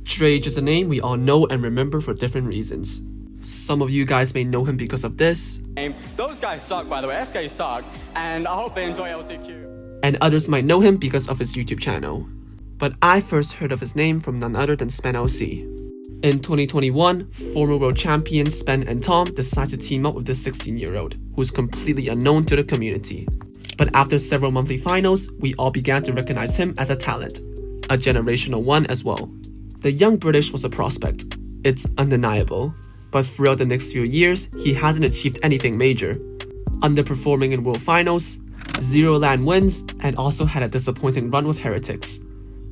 Drage is a name we all know and remember for different reasons. Some of you guys may know him because of this. Those guys suck, by the way. SK suck, and I hope they enjoy LCQ. And others might know him because of his YouTube channel. But I first heard of his name from none other than SpenLC. In 2021, former world champions Spen and Tom decided to team up with this 16-year-old, who's completely unknown to the community. But after several monthly finals, we all began to recognize him as a talent, a generational one as well. The young British was a prospect, it's undeniable, but throughout the next few years, he hasn't achieved anything major. Underperforming in world finals, 0 LAN wins, and also had a disappointing run with Heretics.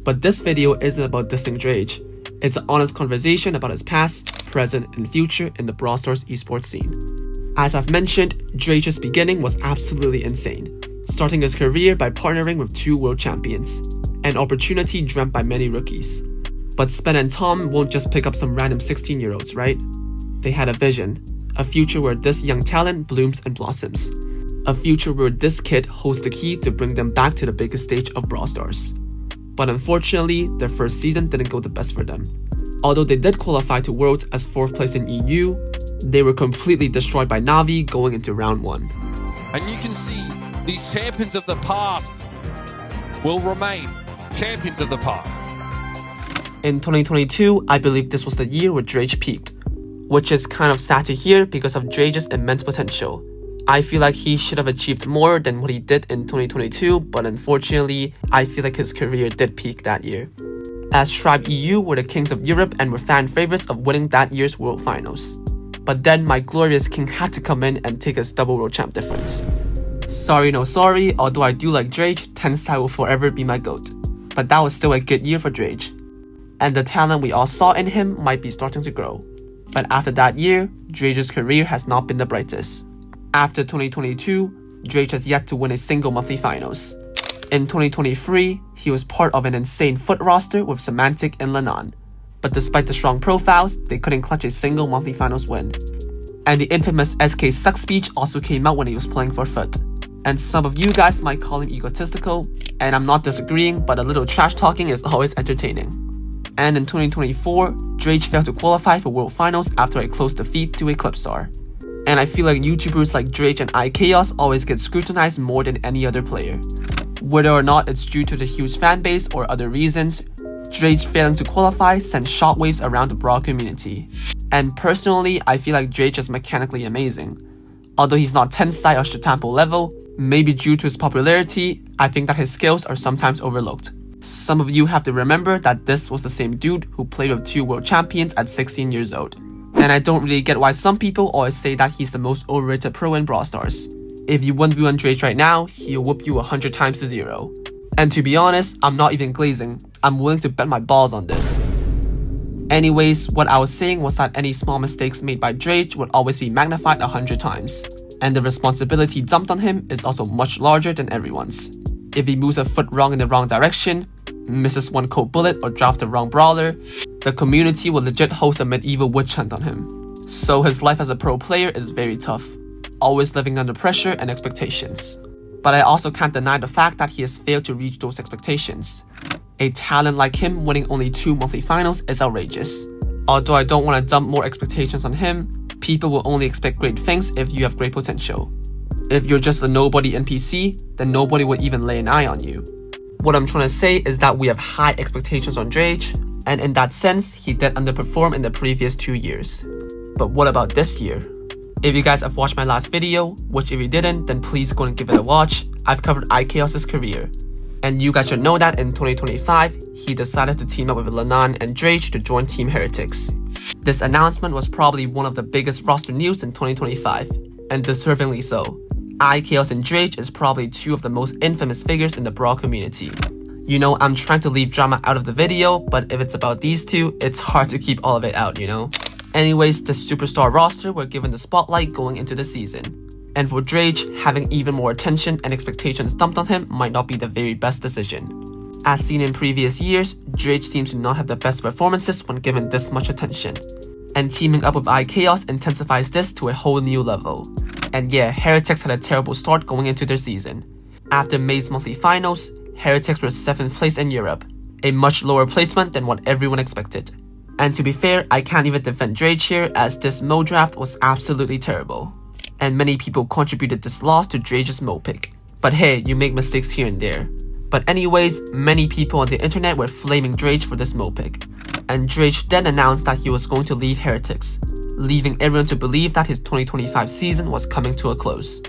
But this video isn't about dissing Drage. It's an honest conversation about his past, present, and future in the Brawl Stars esports scene. As I've mentioned, Drage's beginning was absolutely insane, starting his career by partnering with 2 world champions, an opportunity dreamt by many rookies. But Spen and Tom won't just pick up some random 16-year-olds, right? They had a vision, a future where this young talent blooms and blossoms, a future where this kid holds the key to bring them back to the biggest stage of Brawl Stars. But unfortunately, their first season didn't go the best for them. Although they did qualify to Worlds as 4th place in EU, they were completely destroyed by Na'Vi going into round 1. And you can see these champions of the past will remain champions of the past. In 2022, I believe this was the year where Drage peaked, which is kind of sad to hear because of Drage's immense potential. I feel like he should have achieved more than what he did in 2022, but unfortunately, I feel like his career did peak that year. As Tribe EU were the kings of Europe and were fan favorites of winning that year's World Finals. But then my glorious king had to come in and take his double world champ difference. Sorry no sorry, although I do like Drage, Tensai will forever be my GOAT. But that was still a good year for Drage. And the talent we all saw in him might be starting to grow. But after that year, Drage's career has not been the brightest. After 2022, Drage has yet to win a single monthly finals. In 2023, he was part of an insane foot roster with Semantic and Lanan. But despite the strong profiles, they couldn't clutch a single monthly finals win. And the infamous SK Suck speech also came out when he was playing for Foot. And some of you guys might call him egotistical, and I'm not disagreeing, but a little trash talking is always entertaining. And in 2024, Drage failed to qualify for World Finals after a close defeat to Eclipsar. And I feel like YouTubers like Drage and iChaos always get scrutinized more than any other player. Whether or not it's due to the huge fanbase or other reasons, Drage failing to qualify sends shockwaves around the Brawl community. And personally, I feel like Drage is mechanically amazing. Although he's not Tensai or Shitampo level, maybe due to his popularity, I think that his skills are sometimes overlooked. Some of you have to remember that this was the same dude who played with 2 world champions at 16 years old. And I don't really get why some people always say that he's the most overrated pro in Brawl Stars. If you 1v1 Drage right now, he'll whoop you 100 times to 0. And to be honest, I'm not even glazing. I'm willing to bet my balls on this. Anyways, what I was saying was that any small mistakes made by Drage would always be magnified 100 times. And the responsibility dumped on him is also much larger than everyone's. If he moves a foot wrong in the wrong direction, misses one cold bullet or drafts the wrong brawler, the community will legit host a medieval witch hunt on him. So his life as a pro player is very tough, always living under pressure and expectations. But I also can't deny the fact that he has failed to reach those expectations. A talent like him winning only 2 monthly finals is outrageous. Although I don't want to dump more expectations on him, people will only expect great things if you have great potential. If you're just a nobody NPC, then nobody will even lay an eye on you. What I'm trying to say is that we have high expectations on Drage, and in that sense, he did underperform in the previous 2 years. But what about this year? If you guys have watched my last video, which if you didn't, then please go and give it a watch. I've covered iChaos' career. And you guys should know that in 2025, he decided to team up with Lanan and Drage to join Team Heretics. This announcement was probably one of the biggest roster news in 2025, and deservingly so. iChaos and Drage is probably 2 of the most infamous figures in the Brawl community. You know, I'm trying to leave drama out of the video, but if it's about these 2, it's hard to keep all of it out, you know? Anyways, the superstar roster were given the spotlight going into the season. And for Drage, having even more attention and expectations dumped on him might not be the very best decision. As seen in previous years, Drage seems to not have the best performances when given this much attention. And teaming up with iChaos intensifies this to a whole new level. And yeah, Heretics had a terrible start going into their season. After May's monthly finals, Heretics were 7th place in Europe, a much lower placement than what everyone expected. And to be fair, I can't even defend Drage here as this Mo draft was absolutely terrible. And many people contributed this loss to Drage's Mo pick. But hey, you make mistakes here and there. But anyways, many people on the internet were flaming Drage for this Mo pick. And Drage then announced that he was going to leave Heretics, leaving everyone to believe that his 2025 season was coming to a close.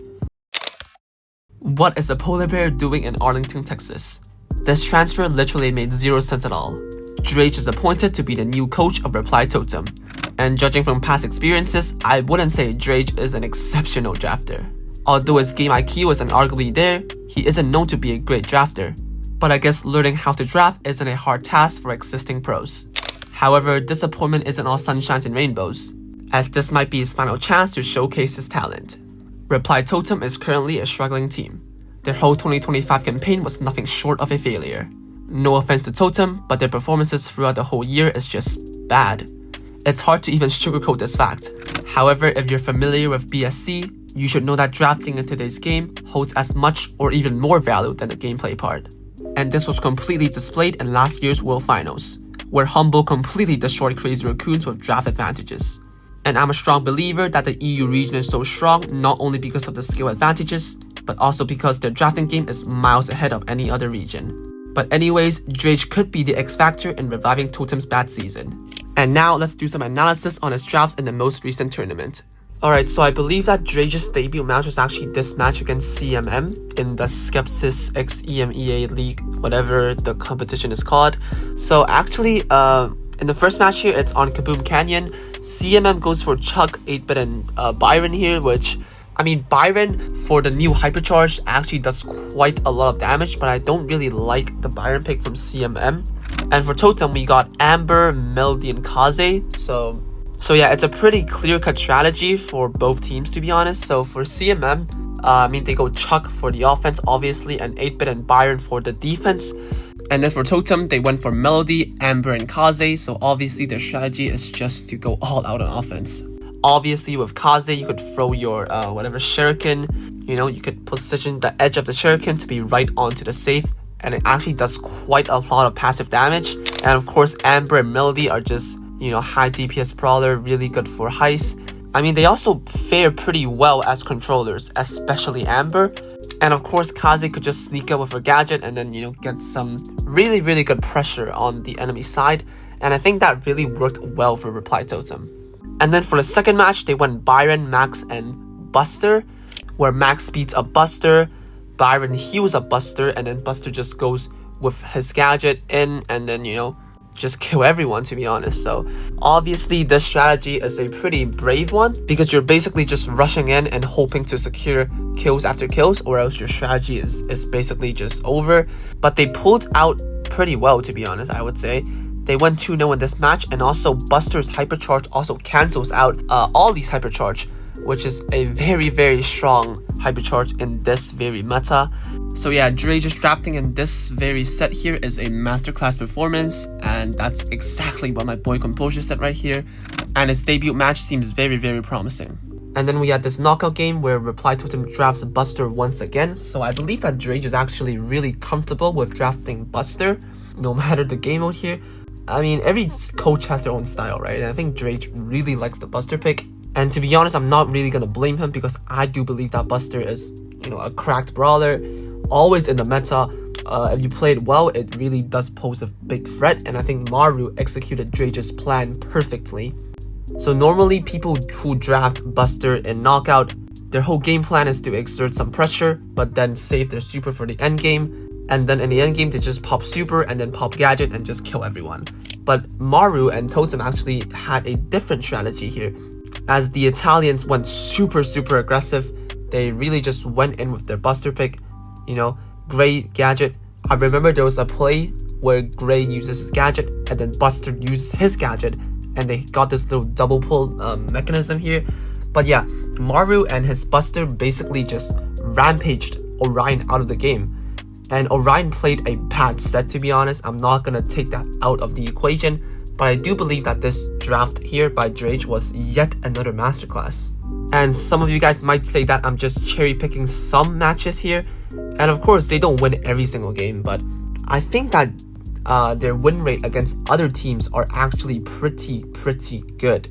What is a polar bear doing in Arlington, Texas? This transfer literally made zero sense at all. Drage is appointed to be the new coach of Reply Totem. And judging from past experiences, I wouldn't say Drage is an exceptional drafter. Although his game IQ isn't arguably there, he isn't known to be a great drafter. But I guess learning how to draft isn't a hard task for existing pros. However, this appointment isn't all sunshines and rainbows, as this might be his final chance to showcase his talent. Reply Totem is currently a struggling team. Their whole 2025 campaign was nothing short of a failure. No offense to Totem, but their performances throughout the whole year is just bad. It's hard to even sugarcoat this fact. However, if you're familiar with BSC, you should know that drafting in today's game holds as much or even more value than the gameplay part. And this was completely displayed in last year's World Finals, where Humble completely destroyed Crazy Raccoons with draft advantages. And I'm a strong believer that the EU region is so strong not only because of the skill advantages, but also because their drafting game is miles ahead of any other region. But anyways, Drage could be the X factor in reviving Totem's bad season. And now let's do some analysis on his drafts in the most recent tournament. Alright, so I believe that Drage's debut match was actually this match against CMM in the Skepsis X EMEA League, whatever the competition is called. So actually, in the first match here, it's on Kaboom Canyon. CMM goes for Chuck, 8-bit, and Byron here, which, I mean, Byron for the new Hypercharge actually does quite a lot of damage, but I don't really like the Byron pick from CMM. And for Totem, we got Amber, Melody, and Kaze. So yeah, it's a pretty clear-cut strategy for both teams, to be honest. So for CMM, I mean, they go Chuck for the offense, obviously, and 8-bit and Byron for the defense. And then for Totem, they went for Melody, Amber, and Kaze. So obviously, their strategy is just to go all out on offense. Obviously, with Kaze, you could throw your whatever shuriken. You know, you could position the edge of the shuriken to be right onto the safe. And it actually does quite a lot of passive damage. And of course, Amber and Melody are just, you know, high DPS brawler, really good for heist. I mean, they also fare pretty well as controllers, especially Amber. And of course, Kaze could just sneak up with her gadget and then, you know, get some really, really good pressure on the enemy side. And I think that really worked well for Reply Totem. And then for the second match, they went Byron, Max, and Buster, where Max speeds up Buster, Byron heals up Buster, and then Buster just goes with his gadget in and then, you know, just kill everyone, to be honest. So obviously this strategy is a pretty brave one because you're basically just rushing in and hoping to secure kills after kills, or else your strategy is basically just over. But they pulled out pretty well, to be honest, I would say. They went 2-0 in this match, and also Buster's Hypercharge also cancels out all these Hypercharge, which is a very, very strong Hypercharge in this very meta. So yeah, Drage's drafting in this very set here is a masterclass performance, and that's exactly what my boy Composure said right here. And his debut match seems very, very promising. And then we had this knockout game where Reply Totem drafts Buster once again. So I believe that Drage is actually really comfortable with drafting Buster, no matter the game mode here. I mean, every coach has their own style, right? And I think Drage really likes the Buster pick. And to be honest, I'm not really gonna blame him because I do believe that Buster is, you know, a cracked brawler, always in the meta. If you play it well, it really does pose a big threat, and I think Maru executed Drage's plan perfectly. So normally people who draft Buster in Knockout, their whole game plan is to exert some pressure, but then save their super for the end game. And then in the end game, they just pop super and then pop gadget and just kill everyone. But Maru and Totem actually had a different strategy here. As the Italians went super, super aggressive, they really just went in with their Buster pick. You know, Gray gadget. I remember there was a play where Gray uses his gadget and then Buster used his gadget, and they got this little double pull mechanism here. But yeah, Maru and his Buster basically just rampaged Orion out of the game. And Orion played a bad set, to be honest. I'm not gonna take that out of the equation, but I do believe that this draft here by Drage was yet another masterclass. And some of you guys might say that I'm just cherry picking some matches here, and of course they don't win every single game, but I think that their win rate against other teams are actually pretty good.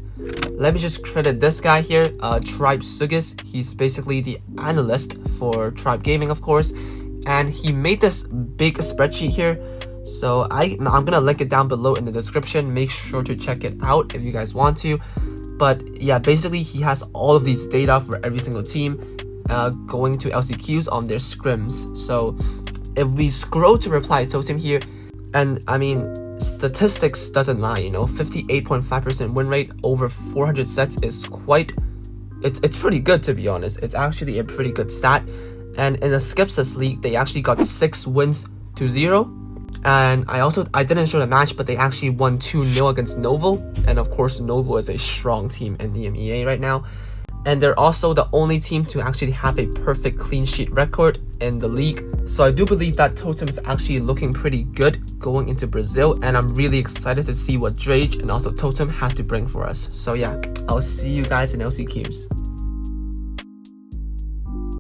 Let me just credit this guy here, Tribe Sugis. He's basically the analyst for Tribe Gaming, of course, and he made this big spreadsheet here. So I'm gonna link it down below in the description. Make sure to check it out if you guys want to. But yeah, basically he has all of these data for every single team going to LCQs on their scrims. So if we scroll to Reply Totem here, and I mean, statistics doesn't lie, you know, 58.5% win rate over 400 sets is it's pretty good, to be honest. It's actually a pretty good stat. And in the Skipsis League, they actually got 6 wins to 0. And I didn't show the match, but they actually won 2-0 against Novo. And of course, Novo is a strong team in EMEA right now. And they're also the only team to actually have a perfect clean sheet record in the league. So I do believe that Totem is actually looking pretty good going into Brazil, and I'm really excited to see what Drage and also Totem has to bring for us. So yeah, I'll see you guys in LCQs.